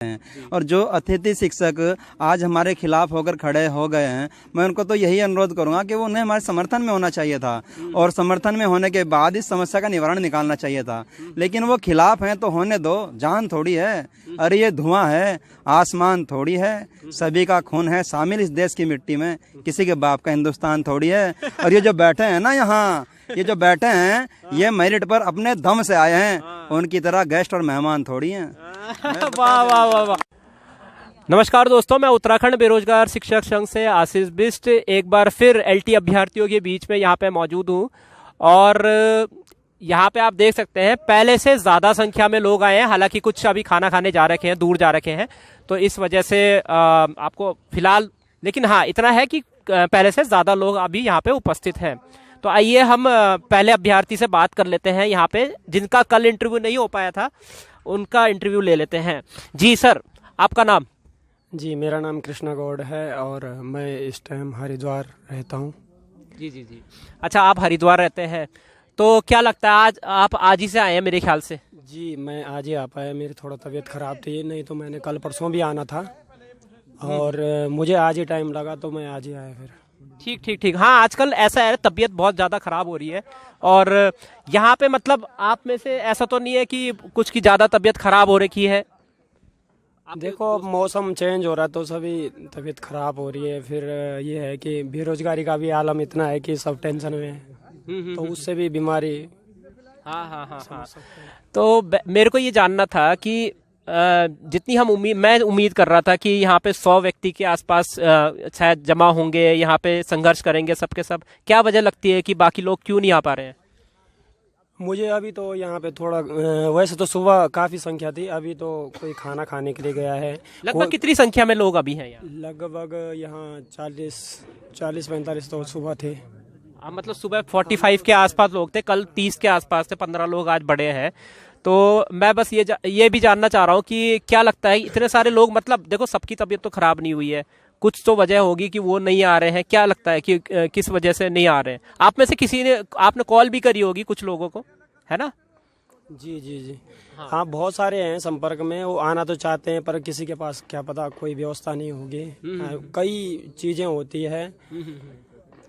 हैं। और जो अतिथि शिक्षक आज हमारे खिलाफ होकर खड़े हो गए हैं, मैं उनको तो यही अनुरोध करूंगा कि वो उन्हें हमारे समर्थन में होना चाहिए था और समर्थन में होने के बाद इस समस्या का निवारण निकालना चाहिए था। लेकिन वो खिलाफ हैं तो होने दो, जान थोड़ी है, अरे ये धुआं है, आसमान थोड़ी है, सभी का खून है शामिल इस देश की मिट्टी में, किसी के बाप का हिंदुस्तान थोड़ी है। और ये जो बैठे हैं ना यहाँ, ये जो बैठे हैं ये मेरिट पर अपने दम से आए हैं, उनकी तरह गेस्ट और मेहमान थोड़ी हैं। वाह वाह वाह वाह। नमस्कार दोस्तों, मैं उत्तराखंड बेरोजगार शिक्षक संघ से आशीष बिष्ट एक बार फिर एलटी अभ्यर्थियों के बीच में यहाँ पे मौजूद हूँ। और यहाँ पे आप देख सकते हैं पहले से ज़्यादा संख्या में लोग आए हैं। हालांकि कुछ अभी खाना खाने जा रखे हैं, दूर जा रखे हैं, तो इस वजह से आपको फिलहाल, लेकिन हाँ इतना है कि पहले से ज़्यादा लोग अभी यहाँ पे उपस्थित हैं। तो आइए हम पहले अभ्यर्थी से बात कर लेते हैं यहाँ पे, जिनका कल इंटरव्यू नहीं हो पाया था, उनका इंटरव्यू ले लेते हैं। जी सर, आपका नाम? जी, मेरा नाम कृष्णा गौड़ है और मैं इस टाइम हरिद्वार रहता हूँ। जी जी जी। अच्छा, आप हरिद्वार रहते हैं, तो क्या लगता है आप आज ही से आए हैं मेरे ख्याल से? जी, मैं आज ही आ पाया, मेरी थोड़ा तबीयत ख़राब थी, नहीं तो मैंने कल परसों भी आना था और मुझे आज ही टाइम लगा तो मैं आज ही आया फिर। ठीक ठीक ठीक। हाँ, आजकल ऐसा है, तबीयत बहुत ज़्यादा ख़राब हो रही है। और यहाँ पे मतलब आप में से ऐसा तो नहीं है कि कुछ की ज़्यादा तबीयत ख़राब हो रखी है? देखो, अब मौसम चेंज हो रहा है तो सभी तबीयत ख़राब हो रही है। फिर ये है कि बेरोजगारी का भी आलम इतना है कि सब टेंशन में है, तो उससे भी बीमारी। हाँ हाँ हाँ हाँ। तो मेरे को ये जानना था कि जितनी मैं उम्मीद कर रहा था कि यहाँ पे 100 व्यक्ति के आसपास शायद जमा होंगे, यहाँ पे संघर्ष करेंगे सबके सब। क्या वजह लगती है कि बाकी लोग क्यों नहीं आ पा रहे हैं? मुझे अभी तो यहाँ पे थोड़ा वैसे तो सुबह काफ़ी संख्या थी, अभी तो कोई खाना खाने के लिए गया है। लगभग कितनी संख्या में लोग अभी हैं यहाँ? लगभग यहाँ 40-45 तो सुबह थे। मतलब सुबह 45 के आसपास लोग थे, कल 30 के आसपास थे, 15 लोग आज बढ़े हैं। तो मैं बस ये भी जानना चाह रहा हूँ कि क्या लगता है इतने सारे लोग, मतलब देखो सबकी तबीयत तो खराब नहीं हुई है, कुछ तो वजह होगी कि वो नहीं आ रहे हैं। क्या लगता है कि किस वजह से नहीं आ रहे हैं? आप में से किसी ने, आपने कॉल भी करी होगी कुछ लोगों को, है ना? जी जी जी। हाँ, बहुत सारे हैं संपर्क में, वो आना तो चाहते हैं पर किसी के पास क्या पता कोई व्यवस्था नहीं होगी। कई चीजें होती है,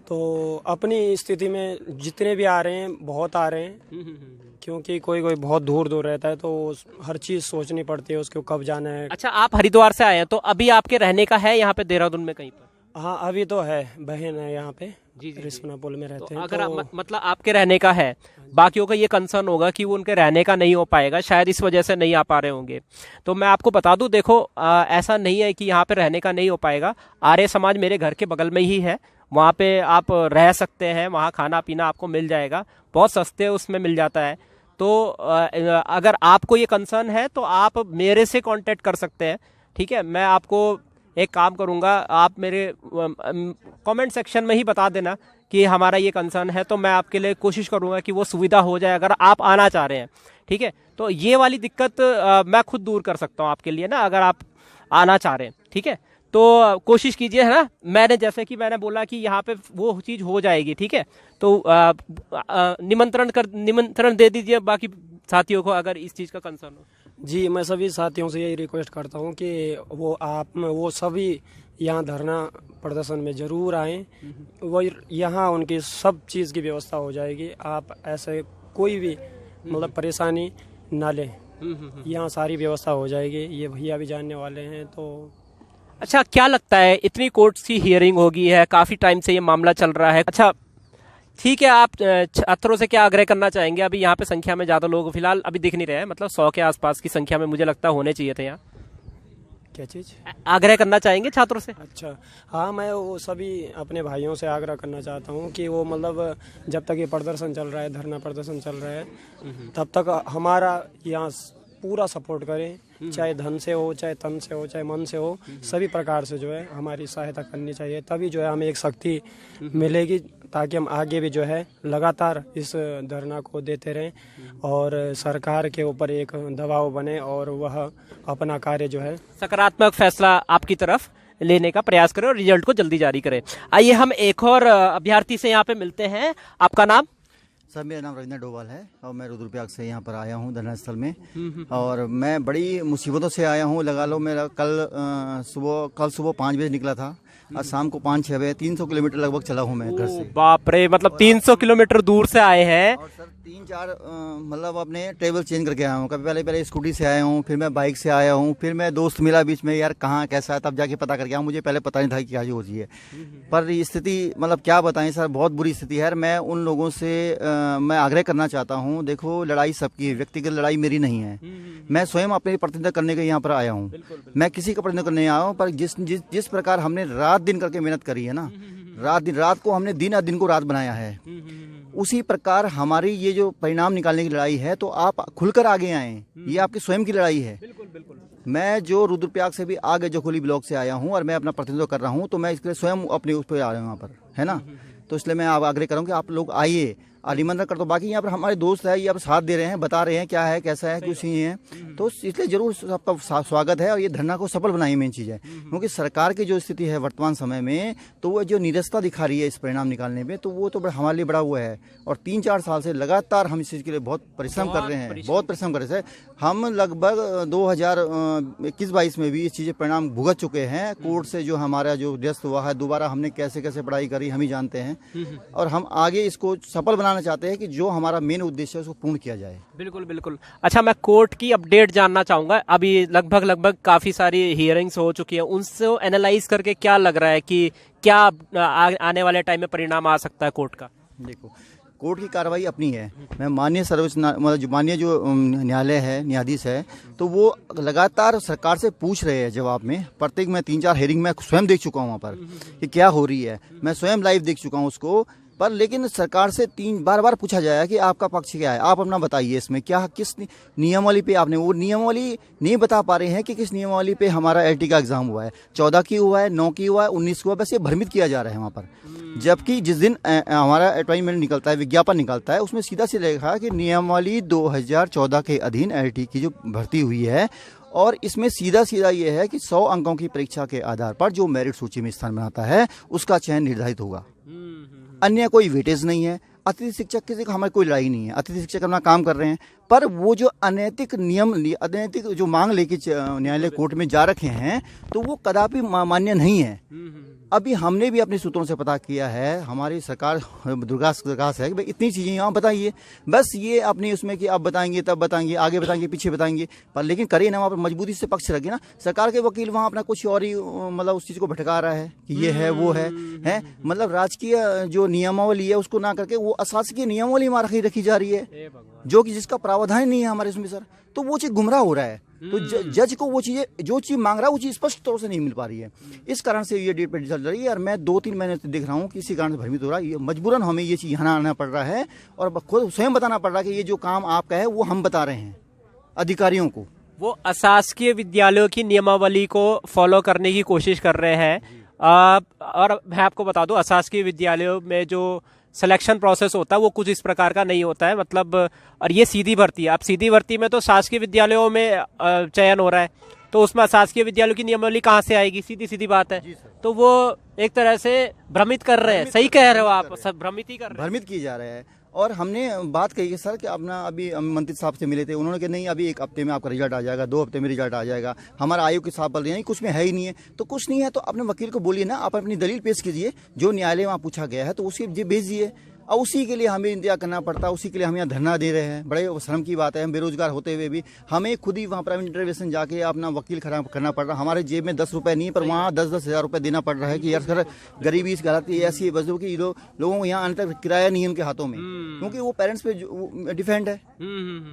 तो अपनी स्थिति में जितने भी आ रहे हैं बहुत आ रहे हैं, क्योंकि कोई कोई बहुत दूर दूर रहता है तो हर चीज सोचनी पड़ती है उसको कब जाना है। अच्छा, आप हरिद्वार से आए हैं, तो अभी आपके रहने का है यहाँ पे देहरादून में कहीं पर? हाँ, अभी तो है, बहन है यहाँ पे। जी जी। रिस्पना पुल में रहते हैं। अगर मतलब आपके रहने का है, बाकियों का ये कंसर्न होगा कि वो उनके रहने का नहीं हो पाएगा, शायद इस वजह से नहीं आ पा रहे होंगे। तो मैं आपको बता दूं, देखो ऐसा नहीं है कि यहाँ पे रहने का नहीं हो पाएगा। आर्य समाज मेरे घर के बगल में ही है, वहाँ पे आप रह सकते हैं, वहाँ खाना पीना आपको मिल जाएगा, बहुत सस्ते उसमें मिल जाता है। तो अगर आपको ये कंसर्न है तो आप मेरे से कांटेक्ट कर सकते हैं, ठीक है? मैं आपको एक काम करूंगा, आप मेरे कमेंट सेक्शन में ही बता देना कि हमारा ये कंसर्न है, तो मैं आपके लिए कोशिश करूंगा कि वो सुविधा हो जाए अगर आप आना चाह रहे हैं, ठीक है? तो ये वाली दिक्कत मैं खुद दूर कर सकता हूँ आपके लिए ना, अगर आप आना चाह रहे हैं, ठीक है? तो कोशिश कीजिए, है ना? जैसे कि मैंने बोला कि यहाँ पे वो चीज़ हो जाएगी, ठीक है? तो निमंत्रण दे दीजिए बाकी साथियों को अगर इस चीज़ का कंसर्न हो। जी, मैं सभी साथियों से यही रिक्वेस्ट करता हूँ कि वो सभी यहाँ धरना प्रदर्शन में जरूर आएं। वो यहाँ उनकी सब चीज़ की व्यवस्था हो जाएगी, आप ऐसे कोई भी मतलब परेशानी ना लें, यहाँ सारी व्यवस्था हो जाएगी। ये भैया भी जानने वाले हैं तो। अच्छा, क्या लगता है, इतनी कोर्ट की हियरिंग होगी है, काफ़ी टाइम से ये मामला चल रहा है। अच्छा ठीक है, आप छात्रों से क्या आग्रह करना चाहेंगे? अभी यहाँ पे संख्या में ज़्यादा लोग फिलहाल अभी दिख नहीं रहे हैं, मतलब 100 के आसपास की संख्या में मुझे लगता होने चाहिए थे यहाँ। क्या चीज़ आग्रह करना चाहेंगे छात्रों से? अच्छा, हाँ, मैं वो सभी अपने भाइयों से आग्रह करना चाहता हूँ कि वो मतलब जब तक ये प्रदर्शन चल रहा है, धरना प्रदर्शन चल रहा है, तब तक हमारा यहाँ पूरा सपोर्ट करें, चाहे धन से हो, चाहे तन से हो, चाहे मन से हो, सभी प्रकार से जो है हमारी सहायता करनी चाहिए। तभी जो है हमें एक शक्ति मिलेगी, ताकि हम आगे भी जो है लगातार इस धरना को देते रहें और सरकार के ऊपर एक दबाव बने और वह अपना कार्य जो है सकारात्मक फैसला आपकी तरफ लेने का प्रयास करें और रिजल्ट को जल्दी जारी करें। आइए हम एक और अभ्यर्थी से यहाँ पे मिलते हैं। आपका नाम? सर मेरा नाम रविंद्र डोभाल है और मैं रुद्रप्रयाग से यहाँ पर आया हूँ धरना स्थल में। और मैं बड़ी मुसीबतों से आया हूँ। लगा लो मेरा कल सुबह 5 बजे निकला था और शाम को 5-6 बजे 300 किलोमीटर लगभग चला हूँ मैं घर से। बाप रे, मतलब 300 किलोमीटर दूर से आए हैं। और सर 3-4 मतलब अपने ट्रेवल चेंज करके आया हूँ। कभी पहले स्कूटी से आया हूँ, फिर मैं बाइक से आया हूँ, फिर मैं दोस्त मिला बीच में, यार कहाँ कैसा है, तब जाके पता करके आया। मुझे पहले पता नहीं था कि क्या हो रही है। पर स्थिति मतलब क्या बताएं सर, बहुत बुरी स्थिति है। मैं उन लोगों से मैं आग्रह करना चाहता हूँ, देखो लड़ाई सबकी है, व्यक्तिगत लड़ाई मेरी नहीं है। मैं स्वयं अपने प्रतिनिधित्व करने के यहाँ पर आया हूँ। मैं किसी का प्रतिनिधित्व करने आया हूँ, पर जिस प्रकार हमने रात दिन करके मेहनत करी है ना, रात को हमने दिन को रात बनाया है, उसी प्रकार हमारी ये जो परिणाम निकालने की लड़ाई है, तो आप खुलकर आगे आए। ये आपकी स्वयं की लड़ाई है। मैं जो रुद्रप्रयाग से भी आगे जो खुली ब्लॉक से आया हूँ और मैं अपना प्रतिनिधित्व कर रहा हूँ, तो मैं इसके लिए स्वयं अपने उस पर आ रहा हूँ यहाँ पर, है ना। तो इसलिए मैं आप आग्रह करूँ कि आप लोग आइए, निमंत्रण कर दो। बाकी यहाँ पर हमारे दोस्त है, ये आप साथ दे रहे हैं, बता रहे हैं क्या है कैसा है, कुछ नहीं है, तो इसलिए जरूर सबका स्वागत है। और ये धरना को सफल बनाइए, मेन चीज़ है। क्योंकि सरकार की जो स्थिति है वर्तमान समय में, तो वो जो निरस्ता दिखा रही है इस परिणाम निकालने में, तो वो तो हमारे लिए बड़ा हुआ है। और 3-4 साल से लगातार हम इस चीज़ के लिए बहुत परिश्रम कर रहे हैं, बहुत परिश्रम कर रहे हैं। हम लगभग 2021-22 में भी इस चीज़ें परिणाम भुगत चुके हैं। कोर्ट से जो हमारा जो व्यस्त हुआ है, दोबारा हमने कैसे कैसे पढ़ाई करी हम ही जानते हैं। और हम आगे इसको सफल बनाना चाहते हैं कि जो हमारा मेन उद्देश्य है उसको पूर्ण किया जाए। बिल्कुल बिल्कुल। अच्छा, मैं कोर्ट की अपडेट जानना चाहूंगा। अभी लगभग काफी सारी हियरिंग्स हो चुकी है, उनसे एनालाइज करके क्या लग रहा है कि क्या आने वाले टाइम में परिणाम आ सकता है कोर्ट का? देखो, कोर्ट की कार्रवाई अपनी है। मैं माननीय सर्वोच्च मतलब माननीय जो न्यायालय है, न्यायाधीश है, तो वो लगातार सरकार से पूछ रहे हैं जवाब में। प्रत्येक मैं 3-4 हेयरिंग में स्वयं देख चुका हूँ वहाँ पर कि क्या हो रही है, मैं स्वयं लाइव देख चुका हूँ उसको। पर लेकिन सरकार से 3 बार पूछा जाए कि आपका पक्ष क्या है, आप अपना बताइए, इसमें क्या किस नियमावली पे आपने, वो नियमावली नहीं बता पा रहे हैं कि किस नियमावली पे हमारा LT का एग्जाम हुआ है। 14 की हुआ है, 9 की हुआ है, 19 की हुआ है, बस ये भ्रमित किया जा रहा है वहाँ पर। जबकि जिस दिन हमारा अपॉइंटमेंट निकलता है, विज्ञापन निकलता है, उसमें सीधा लिखा कि नियमावली 2014 के अधीन LT की जो भर्ती हुई है। और इसमें सीधा ये है कि 100 अंकों की परीक्षा के आधार पर जो मेरिट सूची में स्थान बनाता है उसका चयन निर्धारित होगा। अन्य कोई वेटेज नहीं है। अतिथि शिक्षक किसी का हमारी कोई लड़ाई नहीं है, अतिथि शिक्षक अपना काम कर रहे हैं। पर वो जो अनैतिक नियम, अनैतिक जो मांग लेके न्यायालय कोर्ट में जा रखे हैं, तो वो कदापि मान्य नहीं है। अभी हमने भी अपने सूत्रों से पता किया है, हमारी सरकार दुर्गास है कि भाई इतनी चीजें यहाँ बताइए, बस ये अपनी उसमें कि अब बताएंगे तब बताएंगे, आगे बताएंगे पीछे बताएंगे, पर लेकिन करिए ना, वहाँ पर मजबूती से पक्ष रखिए ना। सरकार के वकील वहाँ अपना कुछ और ही मतलब उस चीज को भटका रहा है कि ये है वो है मतलब राजकीय जो नियमावली है उसको ना करके वो अशासकीय नियमावली वहाँ रखी जा रही है, जो कि जिसका प्रावधान नहीं है हमारे इसमें सर। तो वो चीज गुमराह हो रहा है। तो जज को वो चीजें, जो चीज मांग रहा है वो चीज स्पष्ट तौर से नहीं मिल पा रही है। इस कारण से ये डेट पे चल रही है। और मैं 2-3 महीने से देख रहा हूँ कि इसी कारण से भ्रमित हो रहा है। ये मजबूरन हमें ये चीज यहाँ आना पड़ रहा है और खुद स्वयं बताना पड़ रहा है कि ये जो काम आपका है वो हम बता रहे हैं अधिकारियों को। वो अशासकीय विद्यालयों की नियमावली को फॉलो करने की कोशिश कर रहे हैं। और मैं आपको बता दूं, अशासकीय विद्यालयों में जो सिलेक्शन प्रोसेस होता है वो कुछ इस प्रकार का नहीं होता है, मतलब। और ये सीधी भर्ती है। अब सीधी भर्ती में तो शासकीय विद्यालयों में चयन हो रहा है, तो उसमें शासकीय विद्यालयों की नियमावली कहाँ से आएगी? सीधी बात है। तो वो एक तरह से भ्रमित कर रहे हैं। सही कह रहे हो आप, सब भ्रमित ही कर रहे हैं, भ्रमित किए जा रहे हैं। और हमने बात कही कि सर कि अपना अभी मंत्री साहब से मिले थे, उन्होंने कहा नहीं अभी 1 हफ्ते में आपका रिजल्ट आ जाएगा, 2 हफ्ते में रिजल्ट आ जाएगा। हमारा आयोग के साहब बोल रहे हैं कुछ में है ही नहीं है। तो कुछ नहीं है तो अपने वकील को बोलिए ना, आप अपनी दलील पेश कीजिए, जो न्यायालय वहाँ पूछा गया है तो उसी भेजिए। और उसी के लिए हमें इंतजार करना पड़ता है, उसी के लिए हम यहाँ धरना दे रहे हैं। बड़े शर्म की बात है, हम बेरोजगार होते हुए भी हमें खुद ही वहाँ प्राइवेट इंटरवेंशन जाके अपना वकील खड़ा करना पड़ रहा है। हमारे जेब में 10 रुपये नहीं, पर वहाँ 10-10 हज़ार रुपये देना पड़ रहा है कि यार सर गरीबी इस हालत ऐसी है बस कि लोगों को यहाँ आने तक किराया नहीं है उनके हाथों में, क्योंकि वो पेरेंट्स पे डिपेंड है।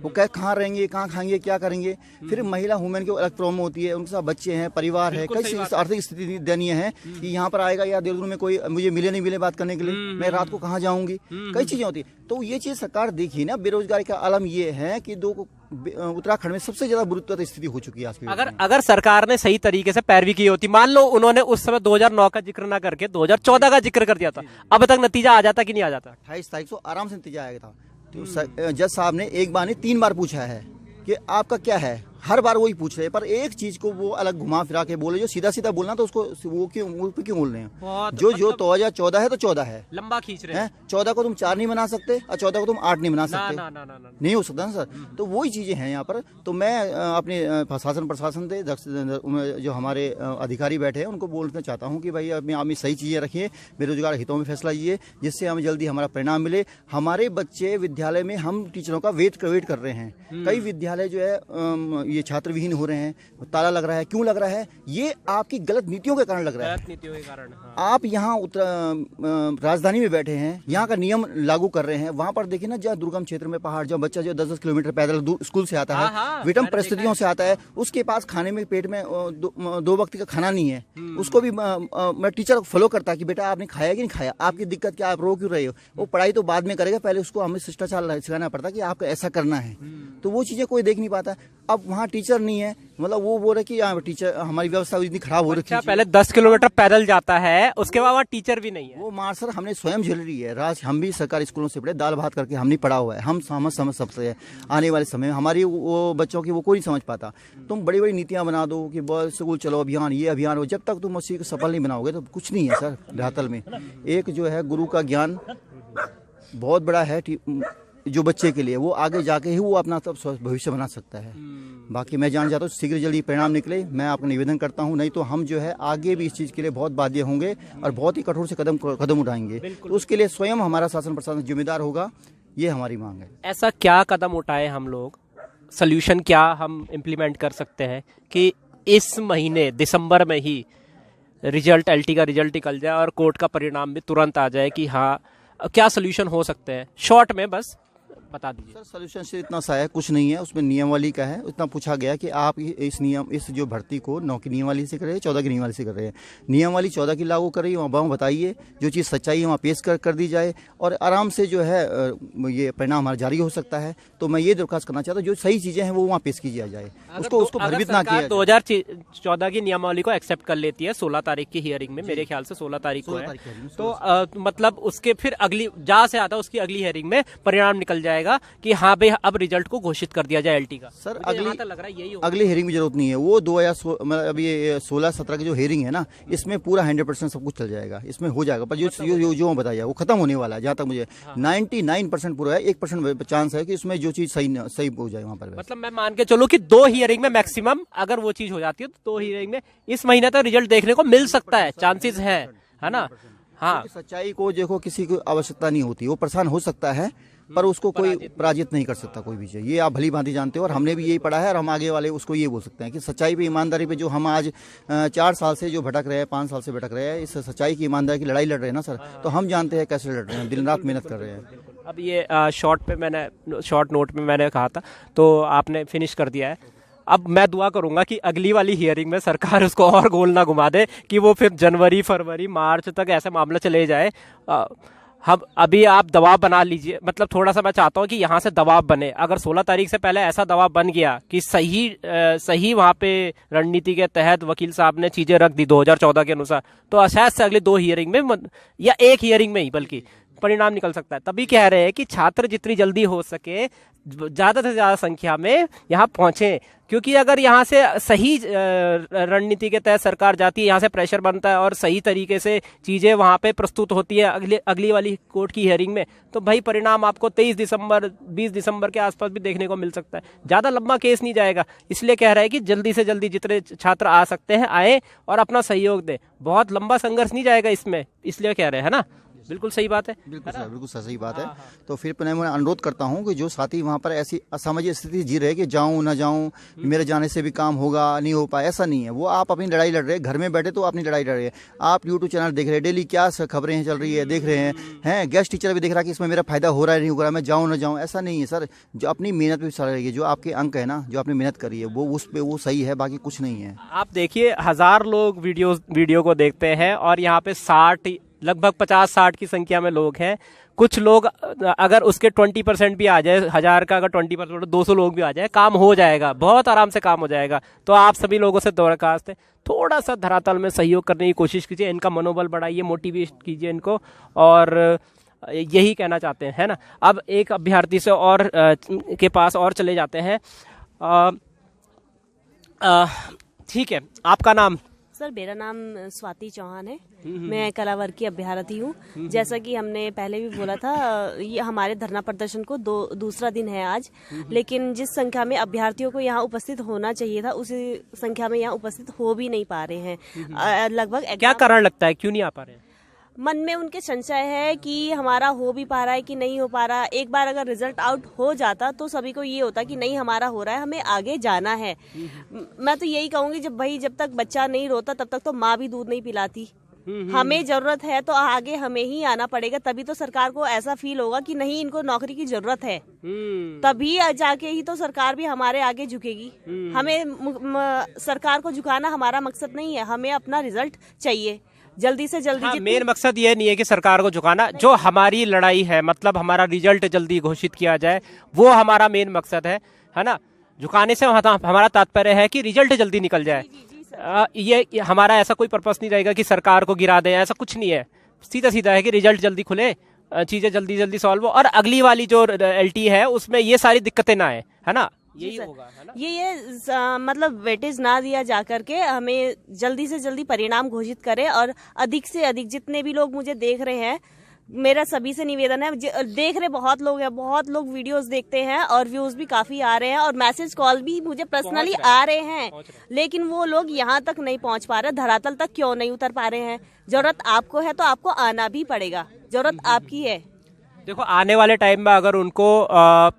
वो क्या कहाँ रहेंगे, कहाँ खाएंगे, क्या करेंगे। फिर महिला वुमेन की अलग प्रॉब्लम होती है, उनके साथ बच्चे हैं, परिवार है, कई आर्थिक स्थिति दयनीय है कि यहाँ पर आएगा या देहरादून में कोई मुझे मिले नहीं मिले बात करने के लिए, मैं रात को कहाँ जाऊँगी, कई चीजें होती है। तो ये चीज सरकार देखिए ना, बेरोजगारी का आलम ये है कि उत्तराखंड में सबसे ज्यादा बुरी स्थिति हो चुकी है आज के। अगर सरकार ने सही तरीके से पैरवी की होती, मान लो उन्होंने उस समय 2009 का जिक्र ना करके 2014 का जिक्र कर दिया था, अब तक नतीजा आ जाता कि नहीं आ जाता? 28 तारीख को आराम से नतीजा आएगा था। तो जज साहब ने 1 बार नहीं 3 बार पूछा है कि आपका क्या है, हर बार वही पूछ रहे हैं, पर एक चीज को वो अलग घुमा फिरा के बोले, जो सीधा सीधा बोलना तो उसको वो क्यों बोल रहे हैं। जो 2014 है तो 14 है, लंबा खींच रहे हैं। 14 को तुम 4 नहीं बना सकते और 14 को तुम 8 नहीं बना सकते, ना। नहीं हो सकता ना सर। तो वही चीजें हैं यहाँ पर। तो मैं अपने प्रशासन से जो हमारे अधिकारी बैठे हैं उनको बोलना चाहता हूँ कि भाई आप सही चीजें रखिए, बेरोजगार हितों में फैसला लीजिए, जिससे हमें जल्दी हमारा परिणाम मिले। हमारे बच्चे विद्यालय में, हम टीचरों का वेट कर रहे हैं। कई विद्यालय जो है ये छात्र विहीन हो रहे हैं, ताला लग रहा है। क्यों लग रहा है? ये आपकी गलत नीतियों के कारण लग रहा है। गलत नीतियों के कारण। आप यहाँ राजधानी में बैठे हैं, यहाँ का नियम लागू कर रहे हैं। वहां पर देखिए ना, जहाँ दुर्गम क्षेत्र में पहाड़, जहाँ बच्चा जो 10-10 किलोमीटर पैदल स्कूल से आता है, विषम परिस्थितियों से आता है, उसके पास खाने में पेट में 2 वक्त का खाना नहीं है, उसको भी मैं टीचर फॉलो करता है कि बेटा आपने खाया कि नहीं खाया, आपकी दिक्कत क्या, आप रो क्यों रहे हो। वो पढ़ाई तो बाद में करेगा, पहले उसको हमें शिष्टाचार सिखाना पड़ता कि आपको ऐसा करना है। तो वो चीजें कोई देख नहीं पाता। अब वहाँ टीचर नहीं है, मतलब वो बोल रहे कि यहाँ टीचर, हमारी व्यवस्था इतनी खराब हो रखी है। पहले 10 किलोमीटर पैदल जाता है, उसके बाद वहाँ टीचर भी नहीं है। वो मार सर हमने स्वयं झेल रही है। हम भी सरकारी स्कूलों से पढ़े, दाल भात करके हम नहीं पढ़ा हुआ है। हम समझ सबसे है। आने वाले समय में हमारी वो बच्चों की वो कोई नहीं समझ पाता। तुम बड़ी बड़ी नीतियां बना दो कि बस स्कूल चलो अभियान, ये अभियान हो, जब तक तुम उसी को सफल नहीं बनाओगे तो कुछ नहीं है सर। धरातल में एक जो है गुरु का ज्ञान बहुत बड़ा है, जो बच्चे के लिए वो आगे जाके ही वो अपना भविष्य बना सकता है। बाकी मैं जान चाहता हूँ शीघ्र जल्दी परिणाम निकले, मैं आपको निवेदन करता हूँ। नहीं तो हम जो है आगे भी इस चीज़ के लिए बहुत बाध्य होंगे और बहुत ही कठोर से कदम उठाएंगे। तो उसके लिए स्वयं हमारा शासन प्रशासन जिम्मेदार होगा, ये हमारी मांग है। ऐसा क्या कदम उठाए हम लोग, सोल्यूशन क्या हम इम्प्लीमेंट कर सकते हैं कि इस महीने दिसंबर में ही रिजल्ट, एलटी का रिजल्ट निकल जाए और कोर्ट का परिणाम भी तुरंत आ जाए कि हाँ, क्या सोल्यूशन हो सकते हैं? शॉर्ट में बस बता दीजिए सर। सोल्यूशन से इतना सा है, कुछ नहीं है उसमें। नियमावली का है, इतना पूछा गया कि आप इस जो भर्ती को 9 की नियमावली से कर रहे हैं, 14 की नियमावली से कर रहे हैं। नियमावली 14 की लागू कर रही है, वहाँ बताइए, जो चीज़ सच्चाई है वहाँ पेश कर दी जाए और आराम से जो है ये परिणाम हमारा जारी हो सकता है। तो मैं ये दरख्वास्त करना चाहता हूँ, जो सही चीज़ें हैं वो वहाँ पेश की जाए, उसको भ्रमित ना किया। 2014 की नियमावली को एक्सेप्ट कर लेती है 16 तारीख की हियरिंग में, मेरे ख्याल से 16 तारीख को है, तो मतलब उसके फिर अगली जहाँ से आता है उसकी अगली हियरिंग में परिणाम निकल जाएगा कि हाँ भाई अब रिजल्ट को घोषित कर दिया जाए एलटी का। सर अगली हेयरिंग की जरूरत नहीं है। वो 2016 अभी 16-17 की जो हेयरिंग है ना, इसमें पूरा 100% सब कुछ चल जाएगा, इसमें हो जाएगा। पर जो बताया वो खत्म होने वाला है। जहाँ तक मुझे 99% पूरा है, 1% चांस है कि इसमें जो चीज सही हो जाए वहाँ पर। मतलब मैं मान के चलो कि 2 हियरिंग में मैक्सिमम अगर वो चीज हो जाती है तो 2 हियरिंग में इस महीने तक रिजल्ट देखने को मिल सकता है, चांसेस है ना। हाँ, सच्चाई को देखो, किसी को आवश्यकता नहीं होती, वो परेशान हो सकता है पर उसको कोई पराजित नहीं कर सकता कोई भी चीज। ये आप भली भांति जानते हो और हमने भी यही पढ़ा है और हम आगे वाले उसको ये बोल सकते हैं कि सच्चाई पे, ईमानदारी पे जो हम आज 4 साल से जो भटक रहे हैं, 5 साल से भटक रहे हैं, इस सच्चाई की ईमानदारी की लड़ाई लड़ रहे हैं ना सर, तो हम जानते हैं कैसे लड़ रहे हैं, दिन रात मेहनत कर रहे हैं। अब ये शॉर्ट नोट में मैंने कहा था तो आपने फिनिश कर दिया है। अब मैं दुआ करूंगा कि अगली वाली हियरिंग में सरकार उसको और गोल ना घुमा दे कि वो फिर जनवरी, फरवरी, मार्च तक ऐसे मामला चले जाए। हम अभी आप दबाव बना लीजिए, मतलब थोड़ा सा मैं चाहता हूँ कि यहाँ से दबाव बने। अगर 16 तारीख से पहले ऐसा दबाव बन गया कि सही वहाँ पे रणनीति के तहत वकील साहब ने चीजें रख दी 2014 के अनुसार, तो शायद से अगले 2 हियरिंग में या 1 हियरिंग में ही बल्कि परिणाम निकल सकता है। तभी कह रहे हैं कि छात्र जितनी जल्दी हो सके ज्यादा से ज्यादा संख्या में यहाँ पहुंचे, क्योंकि अगर यहाँ से सही रणनीति के तहत सरकार जाती है, यहाँ से प्रेशर बनता है और सही तरीके से चीजें वहाँ पे प्रस्तुत होती है अगली वाली कोर्ट की हियरिंग में, तो भाई परिणाम आपको 23 दिसंबर 20 दिसंबर के आसपास भी देखने को मिल सकता है। ज्यादा लंबा केस नहीं जाएगा, इसलिए कह रहा है कि जल्दी से जल्दी जितने छात्र आ सकते हैं आए और अपना सहयोग दें। बहुत लंबा संघर्ष नहीं जाएगा इसमें, इसलिए कह रहे हैं ना। बिल्कुल सही बात है, बिल्कुल सही बात है। तो फिर मैं अनुरोध करता हूँ कि जो साथी वहाँ पर ऐसी असामाजिक स्थिति जी रहे कि जाऊँ ना जाऊँ, मेरे जाने से भी काम होगा नहीं हो पाए, ऐसा नहीं है। वो आप अपनी लड़ाई लड़ रहे हैं, घर में बैठे तो अपनी लड़ाई लड़ रहे हैं। आप यूट्यूब चैनल देख रहे हैं, डेली क्या खबरें चल रही है देख रहे हैं, गेस्ट टीचर भी देख रहा है कि इसमें मेरा फायदा हो रहा है नहीं हो रहा है, मैं जाऊँ ना जाऊँ, ऐसा नहीं है सर। जो अपनी मेहनत पे सारा रही है, जो आपके अंक है ना, जो आपने मेहनत करी है वो उस पर वो सही है, बाकी कुछ नहीं है। आप देखिए 1000 लोग वीडियो को देखते हैं और यहाँ पे लगभग 50-60 की संख्या में लोग हैं। कुछ लोग अगर उसके 20% भी आ जाए, 1000 का अगर 20% 200 लोग भी आ जाए, काम हो जाएगा, बहुत आराम से काम हो जाएगा। तो आप सभी लोगों से दरखास्त है, थोड़ा सा धरातल में सहयोग करने की कोशिश कीजिए, इनका मनोबल बढ़ाइए, मोटिवेट कीजिए इनको, और यही कहना चाहते हैं, है ना। अब एक अभ्यर्थी से और के पास और चले जाते हैं। ठीक है, आपका नाम? सर मेरा नाम स्वाति चौहान है। मैं कलावर की अभ्यर्थी हूँ। जैसा कि हमने पहले भी बोला था, ये हमारे धरना प्रदर्शन को दूसरा दिन है आज, लेकिन जिस संख्या में अभ्यर्थियों को यहाँ उपस्थित होना चाहिए था उसी संख्या में यहाँ उपस्थित हो भी नहीं पा रहे हैं। लगभग क्या कारण लगता है, क्यों नहीं आ पा रहे हैं? मन में उनके संशय है कि हमारा हो भी पा रहा है कि नहीं हो पा रहा। एक बार अगर रिजल्ट आउट हो जाता तो सभी को ये होता कि नहीं हमारा हो रहा है, हमें आगे जाना है। मैं तो यही कहूंगी, जब तक बच्चा नहीं रोता तब तक तो माँ भी दूध नहीं पिलाती। हमें जरूरत है तो आगे हमें ही आना पड़ेगा, तभी तो सरकार को ऐसा फील होगा कि नहीं इनको नौकरी की जरूरत है। तभी जाके ही तो सरकार भी हमारे आगे झुकेगी। हमें सरकार को झुकाना हमारा मकसद नहीं है, हमें अपना रिजल्ट चाहिए जल्दी से जल्दी। हाँ, मेन मकसद ये नहीं है कि सरकार को झुकाना, जो हमारी लड़ाई है, मतलब हमारा रिजल्ट जल्दी घोषित किया जाए, वो हमारा मेन मकसद है ना। झुकाने से हमारा तात्पर्य है कि रिजल्ट जल्दी निकल जाए। ये हमारा ऐसा कोई पर्पस नहीं रहेगा कि सरकार को गिरा दें, ऐसा कुछ नहीं है। सीधा सीधा है कि रिजल्ट जल्दी खुले, चीजें जल्दी जल्दी सॉल्व हो, और अगली वाली जो LT है उसमें ये सारी दिक्कतें ना आए, है ना। यही होगा, है ना। ये मतलब वेटेज ना दिया जा करके हमें जल्दी से जल्दी परिणाम घोषित करें, और अधिक से अधिक जितने भी लोग मुझे देख रहे हैं, मेरा सभी से निवेदन है, देख रहे बहुत लोग हैं, बहुत लोग वीडियोस देखते हैं और व्यूज भी काफी आ रहे हैं और मैसेज कॉल भी मुझे पर्सनली आ रहे हैं, लेकिन वो लोग यहाँ तक नहीं पहुँच पा रहे, धरातल तक क्यों नहीं उतर पा रहे हैं। जरूरत आपको है तो आपको आना भी पड़ेगा, जरूरत आपकी है। देखो, आने वाले टाइम में अगर उनको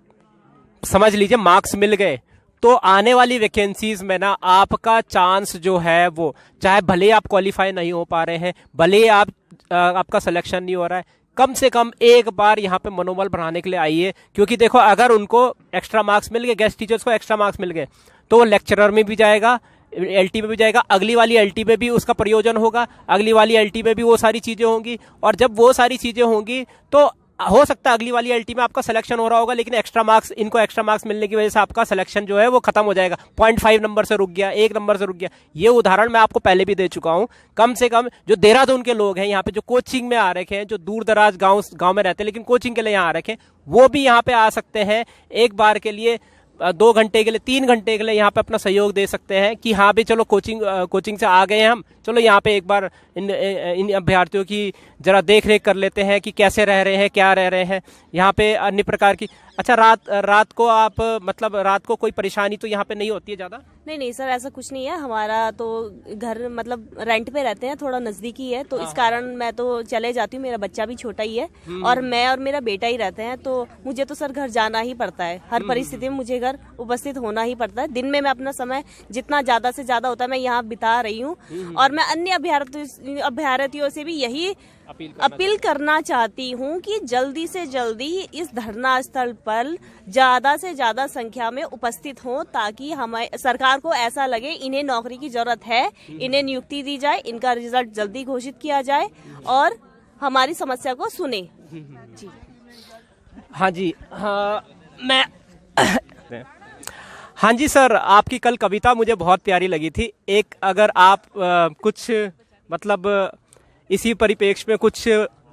समझ लीजिए मार्क्स मिल गए तो आने वाली वैकेंसीज में ना आपका चांस जो है वो, चाहे भले आप क्वालिफाई नहीं हो पा रहे हैं, भले आपका सिलेक्शन नहीं हो रहा है, कम से कम एक बार यहाँ पे मनोबल बढ़ाने के लिए आइए। क्योंकि देखो, अगर उनको एक्स्ट्रा मार्क्स मिल गए, गेस्ट टीचर्स को एक्स्ट्रा मार्क्स मिल गए, तो वो लेक्चरर में भी जाएगा, LT में भी जाएगा, अगली वाली LT में भी उसका प्रयोजन होगा, अगली वाली LT में भी वो सारी चीजें होंगी, और जब वो सारी चीजें होंगी तो हो सकता है अगली वाली LT में आपका सिलेक्शन हो रहा होगा, लेकिन इनको एक्स्ट्रा मार्क्स मिलने की वजह से आपका सिलेक्शन जो है वो खत्म हो जाएगा। 0.5 नंबर से रुक गया, 1 नंबर से रुक गया। ये उदाहरण मैं आपको पहले भी दे चुका हूं। कम से कम जो देहरादून के लोग हैं यहाँ पे, जो कोचिंग में आ रखे हैं, जो दूर दराज गांव में रहते हैं लेकिन कोचिंग के लिए यहाँ आ रखे हैं, वो भी यहाँ पे आ सकते हैं। एक बार के लिए 2 घंटे के लिए, 3 घंटे के लिए यहाँ पे अपना सहयोग दे सकते हैं कि हाँ भी चलो कोचिंग से आ गए हैं हम, चलो यहाँ पे एक बार इन अभ्यर्थियों की जरा देख रेख कर लेते हैं कि कैसे रह रहे हैं, क्या रह रहे हैं यहाँ पे, अन्य प्रकार की। अच्छा, रात को आप, मतलब रात को कोई परेशानी तो यहाँ पे नहीं होती है ज्यादा? नहीं सर, ऐसा कुछ नहीं है। हमारा तो घर मतलब रेंट पे रहते हैं, थोड़ा नजदीकी है, तो इस कारण मैं तो चले जाती हूँ। मेरा बच्चा भी छोटा ही है और मैं और मेरा बेटा ही रहते हैं, तो मुझे तो सर घर जाना ही पड़ता है। हर परिस्थिति में मुझे घर उपस्थित होना ही पड़ता है। दिन में मैं अपना समय जितना ज्यादा से ज्यादा होता है मैं यहाँ बिता रही हूँ, और मैं अन्य अभ्यर्थियों से भी यही अपील करना चाहती हूँ कि जल्दी से जल्दी इस धरना स्थल पर ज्यादा से ज्यादा संख्या में उपस्थित हों, ताकि हमारे सरकार को ऐसा लगे इन्हें नौकरी की जरूरत है, इन्हें नियुक्ति दी जाए, इनका रिजल्ट जल्दी घोषित किया जाए और हमारी समस्या को सुने। जी हाँ जी, हाँ जी सर, आपकी कल कविता मुझे बहुत प्यारी लगी थी। एक अगर आप कुछ मतलब इसी परिप्रेक्ष्य में कुछ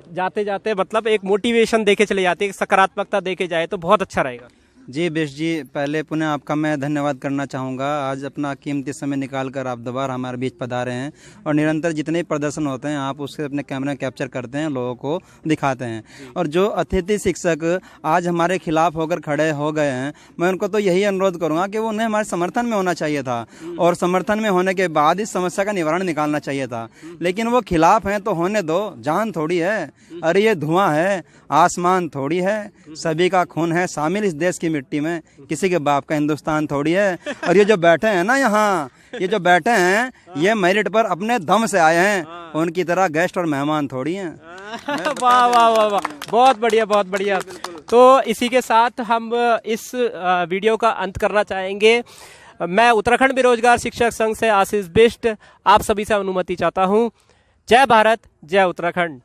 जाते जाते मतलब एक मोटिवेशन देके चले जाते, एक सकारात्मकता देके जाए तो बहुत अच्छा रहेगा। जी बेश जी, पहले पुनः आपका मैं धन्यवाद करना चाहूँगा। आज अपना कीमती समय निकालकर आप दोबारा हमारे बीच पधारे हैं और निरंतर जितने प्रदर्शन होते हैं आप उसके अपने कैमरा कैप्चर करते हैं, लोगों को दिखाते हैं। और जो अतिथि शिक्षक आज हमारे खिलाफ होकर खड़े हो गए हैं, मैं उनको तो यही अनुरोध करूँगा कि वो उन्हें हमारे समर्थन में होना चाहिए था, और समर्थन में होने के बाद इस समस्या का निवारण निकालना चाहिए था। लेकिन वो खिलाफ हैं तो होने दो, जान थोड़ी है, अरे ये धुआं है, आसमान थोड़ी है, सभी का खून है शामिल इस देश की मिट्टी में, किसी के बाप का हिंदुस्तान थोड़ी है। और ये जो बैठे हैं ना यहाँ, ये जो बैठे हैं, ये मेरिट पर अपने दम से आए हैं, उनकी तरह गेस्ट और मेहमान थोड़ी हैं। वाह वाह वाह वाह, बहुत बढ़िया बहुत बढ़िया। तो इसी के साथ हम इस वीडियो का अंत करना चाहेंगे। मैं उत्तराखंड बेरोजगार शिक्षक संघ से आशीष बिष्ट आप सभी से अनुमति चाहता हूँ। जय भारत, जय उत्तराखंड।